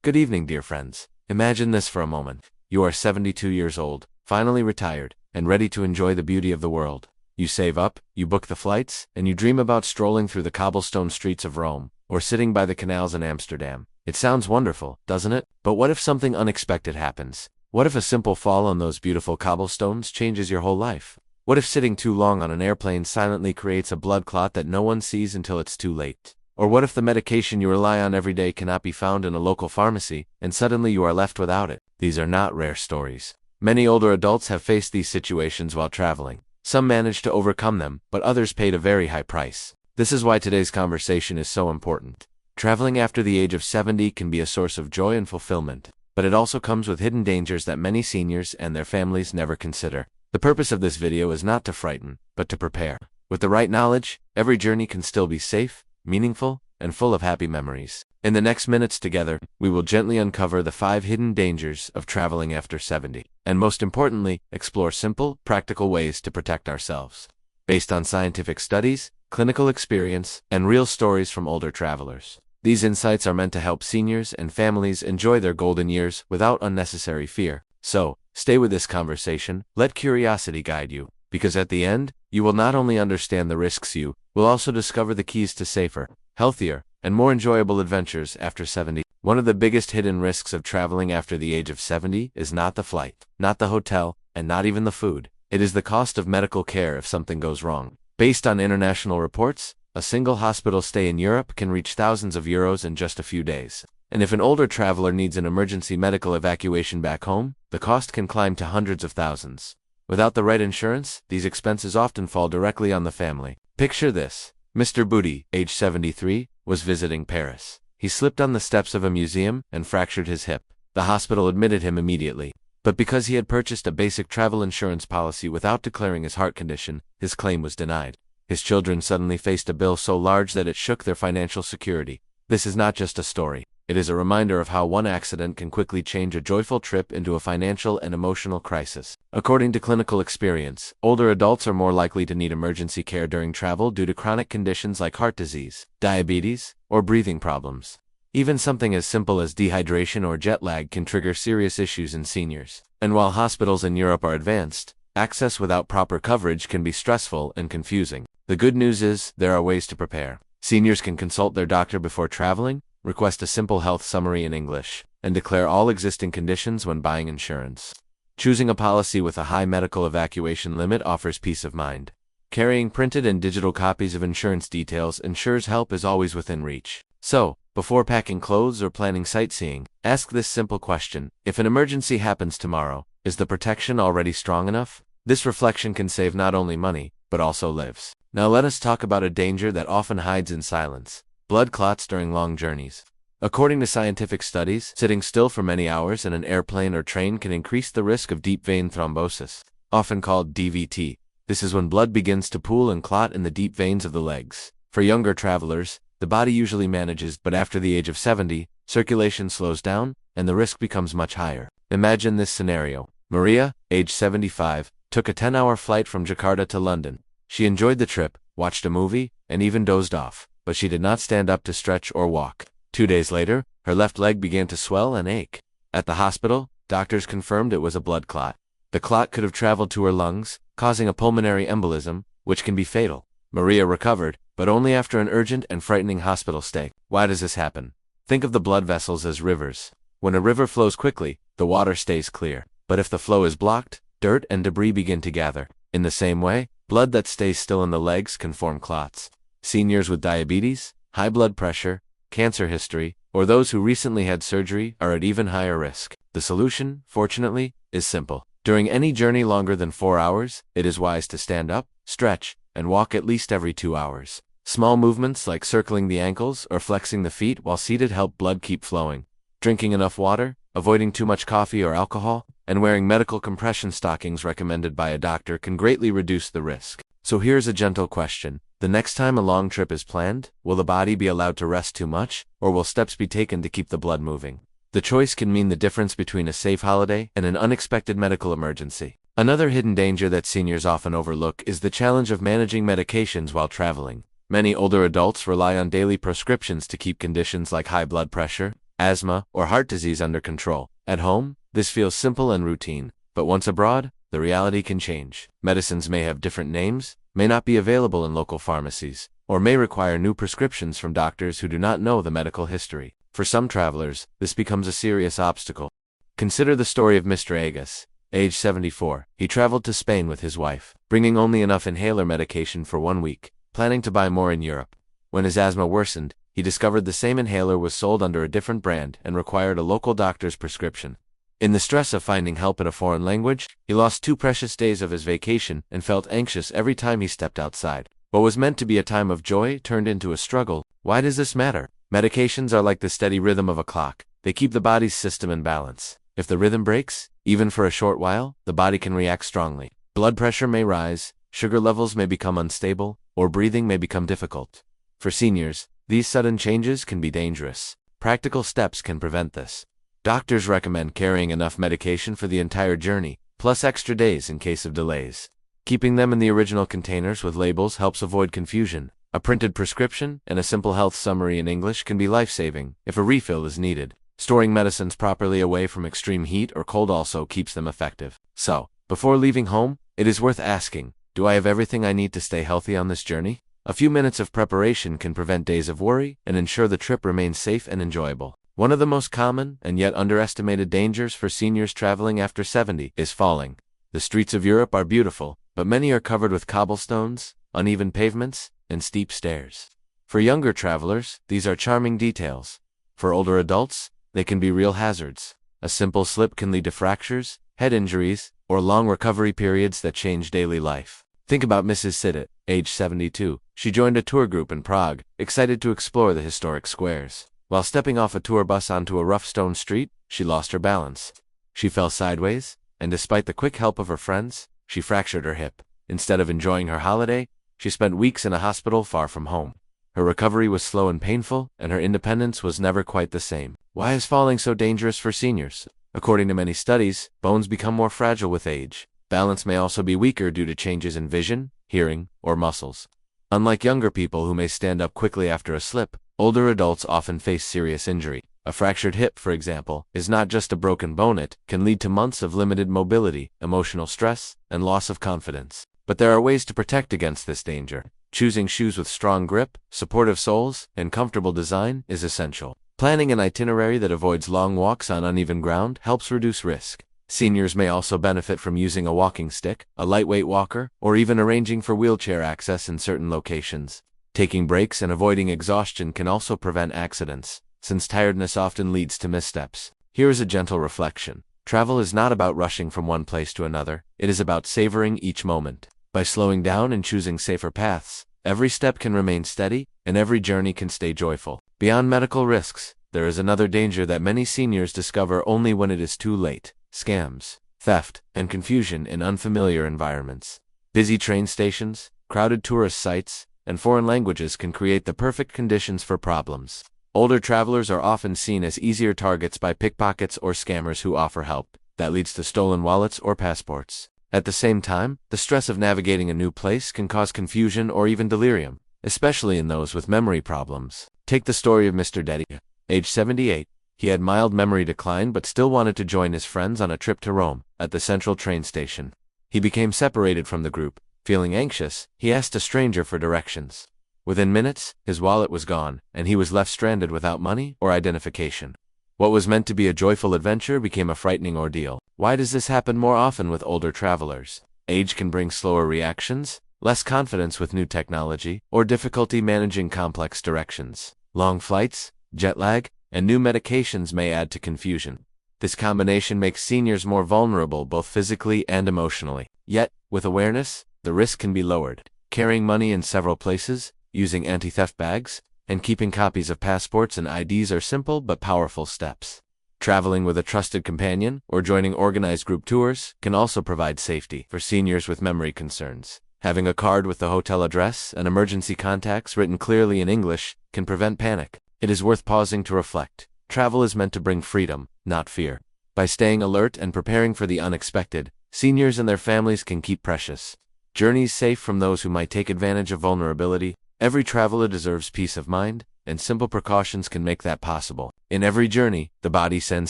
Good evening, dear friends. Imagine this for a moment. You are 72 years old, finally retired, and ready to enjoy the beauty of the world. You save up, you book the flights, and you dream about strolling through the cobblestone streets of Rome, or sitting by the canals in Amsterdam. It sounds wonderful, doesn't it? But what if something unexpected happens? What if a simple fall on those beautiful cobblestones changes your whole life? What if sitting too long on an airplane silently creates a blood clot that no one sees until it's too late? Or what if the medication you rely on every day cannot be found in a local pharmacy, and suddenly you are left without it? These are not rare stories. Many older adults have faced these situations while traveling. Some managed to overcome them, but others paid a very high price. This is why today's conversation is so important. Traveling after the age of 70 can be a source of joy and fulfillment, but it also comes with hidden dangers that many seniors and their families never consider. The purpose of this video is not to frighten, but to prepare. With the right knowledge, every journey can still be safe, meaningful, and full of happy memories. In the next minutes together, we will gently uncover the 5 hidden dangers of traveling after 70, and most importantly, explore simple, practical ways to protect ourselves. Based on scientific studies, clinical experience, and real stories from older travelers. These insights are meant to help seniors and families enjoy their golden years without unnecessary fear. So, stay with this conversation, let curiosity guide you, because at the end, you will not only understand the risks, you will also discover the keys to safer, healthier, and more enjoyable adventures after 70. One of the biggest hidden risks of traveling after the age of 70 is not the flight, not the hotel, and not even the food. It is the cost of medical care if something goes wrong. Based on international reports, a single hospital stay in Europe can reach thousands of euros in just a few days. And if an older traveler needs an emergency medical evacuation back home, the cost can climb to hundreds of thousands. Without the right insurance, these expenses often fall directly on the family. Picture this. Mr. Booty, age 73, was visiting Paris. He slipped on the steps of a museum and fractured his hip. The hospital admitted him immediately. But because he had purchased a basic travel insurance policy without declaring his heart condition, his claim was denied. His children suddenly faced a bill so large that it shook their financial security. This is not just a story. It is a reminder of how one accident can quickly change a joyful trip into a financial and emotional crisis. According to clinical experience, older adults are more likely to need emergency care during travel due to chronic conditions like heart disease, diabetes, or breathing problems. Even something as simple as dehydration or jet lag can trigger serious issues in seniors. And while hospitals in Europe are advanced, access without proper coverage can be stressful and confusing. The good news is, there are ways to prepare. Seniors can consult their doctor before traveling, request a simple health summary in English, and declare all existing conditions when buying insurance. Choosing a policy with a high medical evacuation limit offers peace of mind. Carrying printed and digital copies of insurance details ensures help is always within reach. So, before packing clothes or planning sightseeing, ask this simple question: if an emergency happens tomorrow, is the protection already strong enough? This reflection can save not only money, but also lives. Now let us talk about a danger that often hides in silence: blood clots during long journeys. According to scientific studies, sitting still for many hours in an airplane or train can increase the risk of deep vein thrombosis, often called DVT. This is when blood begins to pool and clot in the deep veins of the legs. For younger travelers, the body usually manages, but after the age of 70, circulation slows down, and the risk becomes much higher. Imagine this scenario. Maria, age 75, took a 10-hour flight from Jakarta to London. She enjoyed the trip, watched a movie, and even dozed off, but she did not stand up to stretch or walk. 2 days later, her left leg began to swell and ache. At the hospital, doctors confirmed it was a blood clot. The clot could have traveled to her lungs, causing a pulmonary embolism, which can be fatal. Maria recovered, but only after an urgent and frightening hospital stay. Why does this happen? Think of the blood vessels as rivers. When a river flows quickly, the water stays clear. But if the flow is blocked, dirt and debris begin to gather. In the same way, blood that stays still in the legs can form clots. Seniors with diabetes, high blood pressure, cancer history, or those who recently had surgery are at even higher risk. The solution, fortunately, is simple. During any journey longer than 4 hours, it is wise to stand up, stretch, and walk at least every 2 hours. Small movements like circling the ankles or flexing the feet while seated help blood keep flowing. Drinking enough water, avoiding too much coffee or alcohol, and wearing medical compression stockings recommended by a doctor can greatly reduce the risk. So here's a gentle question. The next time a long trip is planned, will the body be allowed to rest too much, or will steps be taken to keep the blood moving? The choice can mean the difference between a safe holiday and an unexpected medical emergency. Another hidden danger that seniors often overlook is the challenge of managing medications while traveling. Many older adults rely on daily prescriptions to keep conditions like high blood pressure, asthma, or heart disease under control. At home, this feels simple and routine, but once abroad, the reality can change. Medicines may have different names, may not be available in local pharmacies, or may require new prescriptions from doctors who do not know the medical history. For some travelers, this becomes a serious obstacle. Consider the story of Mr. Agus, age 74. He traveled to Spain with his wife, bringing only enough inhaler medication for 1 week, planning to buy more in Europe. When his asthma worsened, he discovered the same inhaler was sold under a different brand and required a local doctor's prescription. In the stress of finding help in a foreign language, he lost 2 precious days of his vacation and felt anxious every time he stepped outside. What was meant to be a time of joy turned into a struggle. Why does this matter? Medications are like the steady rhythm of a clock. They keep the body's system in balance. If the rhythm breaks, even for a short while, the body can react strongly. Blood pressure may rise, sugar levels may become unstable, or breathing may become difficult. For seniors, these sudden changes can be dangerous. Practical steps can prevent this. Doctors recommend carrying enough medication for the entire journey, plus extra days in case of delays. Keeping them in the original containers with labels helps avoid confusion. A printed prescription and a simple health summary in English can be life-saving if a refill is needed. Storing medicines properly away from extreme heat or cold also keeps them effective. So, before leaving home, it is worth asking, do I have everything I need to stay healthy on this journey? A few minutes of preparation can prevent days of worry and ensure the trip remains safe and enjoyable. One of the most common and yet underestimated dangers for seniors traveling after 70 is falling. The streets of Europe are beautiful, but many are covered with cobblestones, uneven pavements, and steep stairs. For younger travelers, these are charming details. For older adults, they can be real hazards. A simple slip can lead to fractures, head injuries, or long recovery periods that change daily life. Think about Mrs. Siddett, age 72. She joined a tour group in Prague, excited to explore the historic squares. While stepping off a tour bus onto a rough stone street, she lost her balance. She fell sideways, and despite the quick help of her friends, she fractured her hip. Instead of enjoying her holiday, she spent weeks in a hospital far from home. Her recovery was slow and painful, and her independence was never quite the same. Why is falling so dangerous for seniors? According to many studies, bones become more fragile with age. Balance may also be weaker due to changes in vision, hearing, or muscles. Unlike younger people who may stand up quickly after a slip, older adults often face serious injury. A fractured hip, for example, is not just a broken bone. It can lead to months of limited mobility, emotional stress, and loss of confidence. But there are ways to protect against this danger. Choosing shoes with strong grip, supportive soles, and comfortable design is essential. Planning an itinerary that avoids long walks on uneven ground helps reduce risk. Seniors may also benefit from using a walking stick, a lightweight walker, or even arranging for wheelchair access in certain locations. Taking breaks and avoiding exhaustion can also prevent accidents, since tiredness often leads to missteps. Here is a gentle reflection. Travel is not about rushing from one place to another. It is about savoring each moment. By slowing down and choosing safer paths, every step can remain steady, and every journey can stay joyful. Beyond medical risks, there is another danger that many seniors discover only when it is too late: scams, theft, and confusion in unfamiliar environments. Busy train stations, crowded tourist sites, and foreign languages can create the perfect conditions for problems. Older travelers are often seen as easier targets by pickpockets or scammers who offer help. That leads to stolen wallets or passports. At the same time, the stress of navigating a new place can cause confusion or even delirium, especially in those with memory problems. Take the story of Mr. Dedi. Age 78, he had mild memory decline but still wanted to join his friends on a trip to Rome. At the central train station, he became separated from the group. Feeling anxious, he asked a stranger for directions. Within minutes, his wallet was gone, and he was left stranded without money or identification. What was meant to be a joyful adventure became a frightening ordeal. Why does this happen more often with older travelers? Age can bring slower reactions, less confidence with new technology, or difficulty managing complex directions. Long flights, jet lag, and new medications may add to confusion. This combination makes seniors more vulnerable both physically and emotionally. Yet, with awareness, the risk can be lowered. Carrying money in several places, using anti-theft bags, and keeping copies of passports and IDs are simple but powerful steps. Traveling with a trusted companion or joining organized group tours can also provide safety for seniors with memory concerns. Having a card with the hotel address and emergency contacts written clearly in English can prevent panic. It is worth pausing to reflect. Travel is meant to bring freedom, not fear. By staying alert and preparing for the unexpected, seniors and their families can keep precious journeys safe from those who might take advantage of vulnerability. Every traveler deserves peace of mind, and simple precautions can make that possible. In every journey, the body sends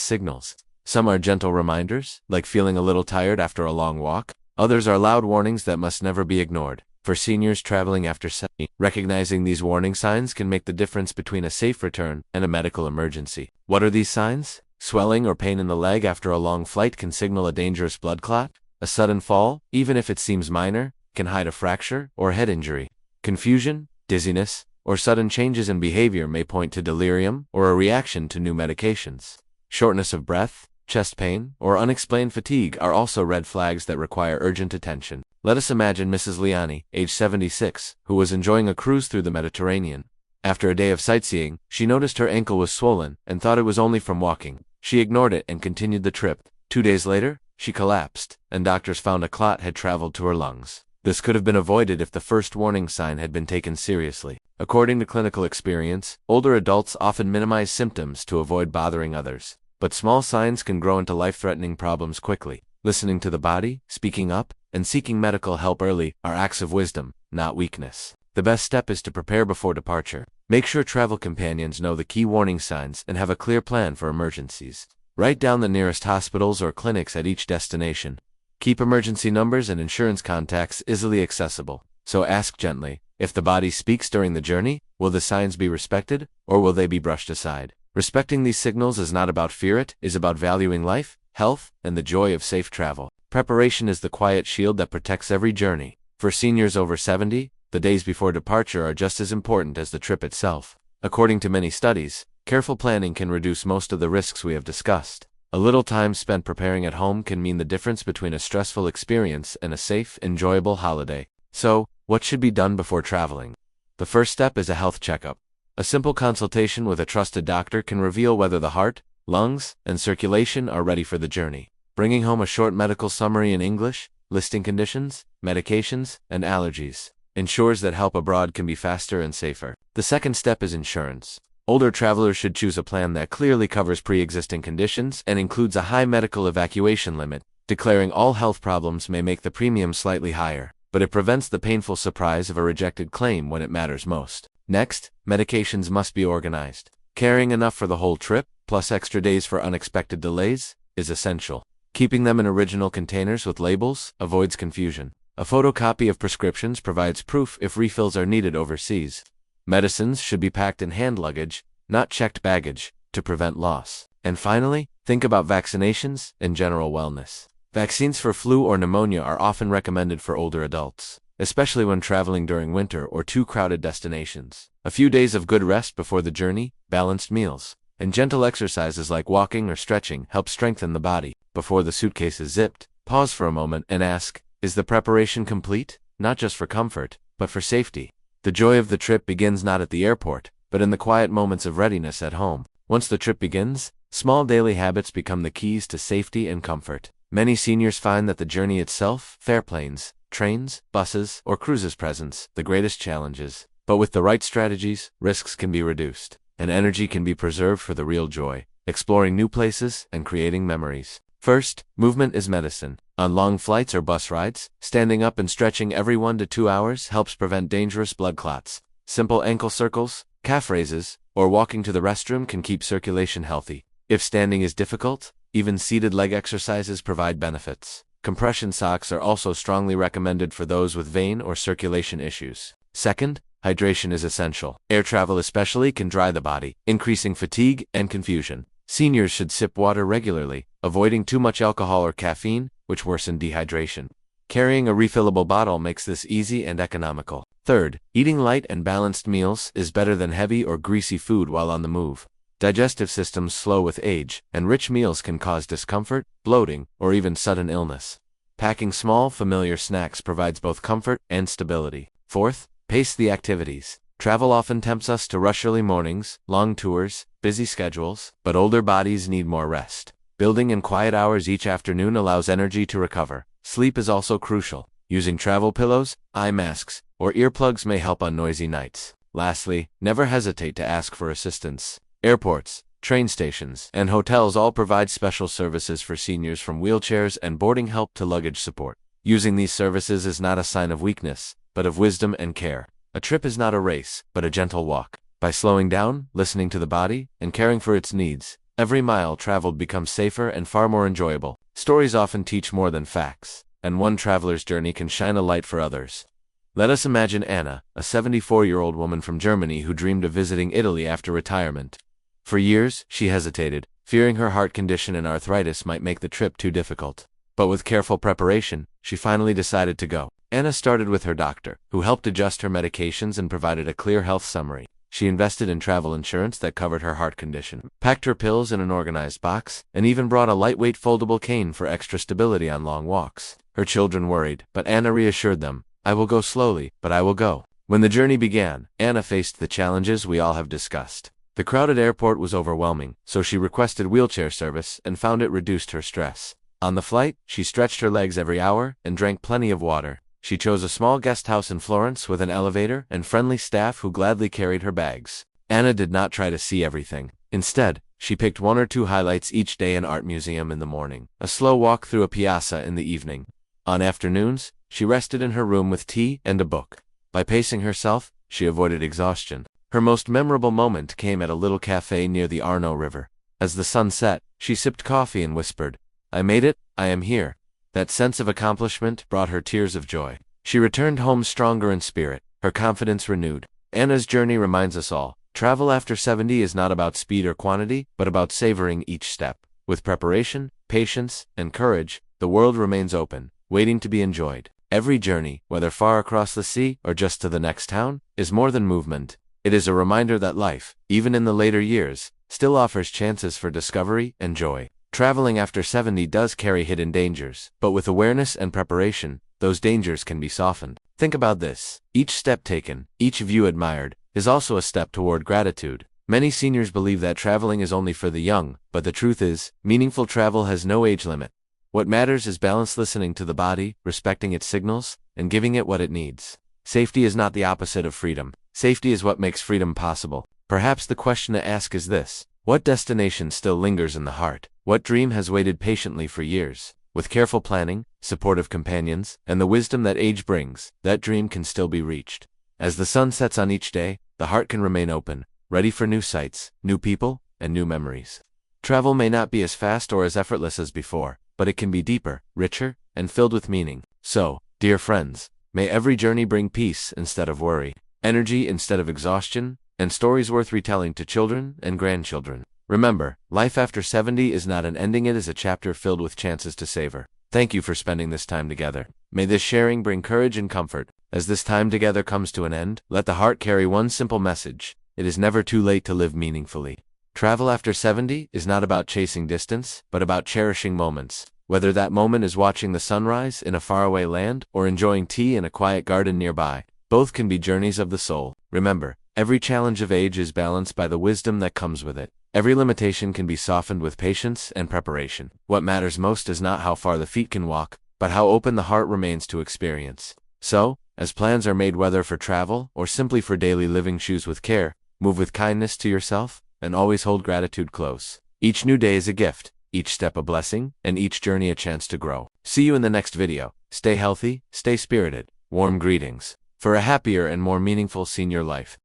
signals. Some are gentle reminders, like feeling a little tired after a long walk. Others are loud warnings that must never be ignored. For seniors traveling after 70, recognizing these warning signs can make the difference between a safe return and a medical emergency. What are these signs? Swelling or pain in the leg after a long flight can signal a dangerous blood clot. A sudden fall, even if it seems minor, can hide a fracture or head injury. Confusion, dizziness, or sudden changes in behavior may point to delirium or a reaction to new medications. Shortness of breath, chest pain, or unexplained fatigue are also red flags that require urgent attention. Let us imagine Mrs. Liani, age 76, who was enjoying a cruise through the Mediterranean. After a day of sightseeing, she noticed her ankle was swollen and thought it was only from walking. She ignored it and continued the trip. 2 days later, she collapsed, and doctors found a clot had traveled to her lungs. This could have been avoided if the first warning sign had been taken seriously. According to clinical experience, older adults often minimize symptoms to avoid bothering others. But small signs can grow into life-threatening problems quickly. Listening to the body, speaking up, and seeking medical help early are acts of wisdom, not weakness. The best step is to prepare before departure. Make sure travel companions know the key warning signs and have a clear plan for emergencies. Write down the nearest hospitals or clinics at each destination. Keep emergency numbers and insurance contacts easily accessible. So ask gently, if the body speaks during the journey, will the signs be respected, or will they be brushed aside? Respecting these signals is not about fear, it is about valuing life, health, and the joy of safe travel. Preparation is the quiet shield that protects every journey. For seniors over 70, the days before departure are just as important as the trip itself. According to many studies, careful planning can reduce most of the risks we have discussed. A little time spent preparing at home can mean the difference between a stressful experience and a safe, enjoyable holiday. So, what should be done before traveling? The first step is a health checkup. A simple consultation with a trusted doctor can reveal whether the heart, lungs, and circulation are ready for the journey. Bringing home a short medical summary in English, listing conditions, medications, and allergies, ensures that help abroad can be faster and safer. The second step is insurance. Older travelers should choose a plan that clearly covers pre-existing conditions and includes a high medical evacuation limit. Declaring all health problems may make the premium slightly higher, but it prevents the painful surprise of a rejected claim when it matters most. Next, medications must be organized. Carrying enough for the whole trip, plus extra days for unexpected delays, is essential. Keeping them in original containers with labels avoids confusion. A photocopy of prescriptions provides proof if refills are needed overseas. Medicines should be packed in hand luggage, not checked baggage, to prevent loss. And finally, think about vaccinations and general wellness. Vaccines for flu or pneumonia are often recommended for older adults, especially when traveling during winter or too crowded destinations. A few days of good rest before the journey, balanced meals, and gentle exercises like walking or stretching help strengthen the body. Before the suitcase is zipped, pause for a moment and ask, is the preparation complete? Not just for comfort, but for safety. The joy of the trip begins not at the airport, but in the quiet moments of readiness at home. Once the trip begins, small daily habits become the keys to safety and comfort. Many seniors find that the journey itself, airplanes, trains, buses, or cruises presents the greatest challenges. But with the right strategies, risks can be reduced, and energy can be preserved for the real joy, exploring new places and creating memories. First, movement is medicine. On long flights or bus rides, standing up and stretching every 1 to 2 hours helps prevent dangerous blood clots. Simple ankle circles, calf raises, or walking to the restroom can keep circulation healthy. If standing is difficult, even seated leg exercises provide benefits. Compression socks are also strongly recommended for those with vein or circulation issues. Second, hydration is essential. Air travel especially can dry the body, increasing fatigue and confusion. Seniors should sip water regularly, avoiding too much alcohol or caffeine, which worsen dehydration. Carrying a refillable bottle makes this easy and economical. Third, eating light and balanced meals is better than heavy or greasy food while on the move. Digestive systems slow with age, and rich meals can cause discomfort, bloating, or even sudden illness. Packing small, familiar snacks provides both comfort and stability. Fourth, pace the activities. Travel often tempts us to rush early mornings, long tours, busy schedules, but older bodies need more rest. Building in quiet hours each afternoon allows energy to recover. Sleep is also crucial. Using travel pillows, eye masks, or earplugs may help on noisy nights. Lastly, never hesitate to ask for assistance. Airports, train stations, and hotels all provide special services for seniors, from wheelchairs and boarding help to luggage support. Using these services is not a sign of weakness, but of wisdom and care. A trip is not a race, but a gentle walk. By slowing down, listening to the body, and caring for its needs, every mile traveled becomes safer and far more enjoyable. Stories often teach more than facts, and one traveler's journey can shine a light for others. Let us imagine Anna, a 74-year-old woman from Germany who dreamed of visiting Italy after retirement. For years, she hesitated, fearing her heart condition and arthritis might make the trip too difficult. But with careful preparation, she finally decided to go. Anna started with her doctor, who helped adjust her medications and provided a clear health summary. She invested in travel insurance that covered her heart condition, packed her pills in an organized box, and even brought a lightweight foldable cane for extra stability on long walks. Her children worried, but Anna reassured them, "I will go slowly, but I will go." When the journey began, Anna faced the challenges we all have discussed. The crowded airport was overwhelming, so she requested wheelchair service and found it reduced her stress. On the flight, she stretched her legs every hour and drank plenty of water. She chose a small guest house in Florence with an elevator and friendly staff who gladly carried her bags. Anna did not try to see everything. Instead, she picked one or two highlights each day: an art museum in the morning, a slow walk through a piazza in the evening. On afternoons, she rested in her room with tea and a book. By pacing herself, she avoided exhaustion. Her most memorable moment came at a little cafe near the Arno River. As the sun set, she sipped coffee and whispered, "I made it, I am here." That sense of accomplishment brought her tears of joy. She returned home stronger in spirit, her confidence renewed. Anna's journey reminds us all, travel after 70 is not about speed or quantity, but about savoring each step. With preparation, patience, and courage, the world remains open, waiting to be enjoyed. Every journey, whether far across the sea or just to the next town, is more than movement. It is a reminder that life, even in the later years, still offers chances for discovery and joy. Traveling after 70 does carry hidden dangers, but with awareness and preparation, those dangers can be softened. Think about this. Each step taken, each view admired, is also a step toward gratitude. Many seniors believe that traveling is only for the young, but the truth is, meaningful travel has no age limit. What matters is balance, listening to the body, respecting its signals, and giving it what it needs. Safety is not the opposite of freedom. Safety is what makes freedom possible. Perhaps the question to ask is this: what destination still lingers in the heart? What dream has waited patiently for years? With careful planning, supportive companions, and the wisdom that age brings, that dream can still be reached. As the sun sets on each day, the heart can remain open, ready for new sights, new people, and new memories. Travel may not be as fast or as effortless as before, but it can be deeper, richer, and filled with meaning. So, dear friends, may every journey bring peace instead of worry, energy instead of exhaustion, and stories worth retelling to children and grandchildren. Remember, life after 70 is not an ending, it is a chapter filled with chances to savor. Thank you for spending this time together. May this sharing bring courage and comfort. As this time together comes to an end, let the heart carry one simple message: it is never too late to live meaningfully. Travel after 70 is not about chasing distance, but about cherishing moments. Whether that moment is watching the sunrise in a faraway land or enjoying tea in a quiet garden nearby, both can be journeys of the soul. Remember, every challenge of age is balanced by the wisdom that comes with it. Every limitation can be softened with patience and preparation. What matters most is not how far the feet can walk, but how open the heart remains to experience. So, as plans are made, whether for travel or simply for daily living, choose with care, move with kindness to yourself, and always hold gratitude close. Each new day is a gift, each step a blessing, and each journey a chance to grow. See you in the next video. Stay healthy, stay spirited. Warm greetings for a happier and more meaningful senior life.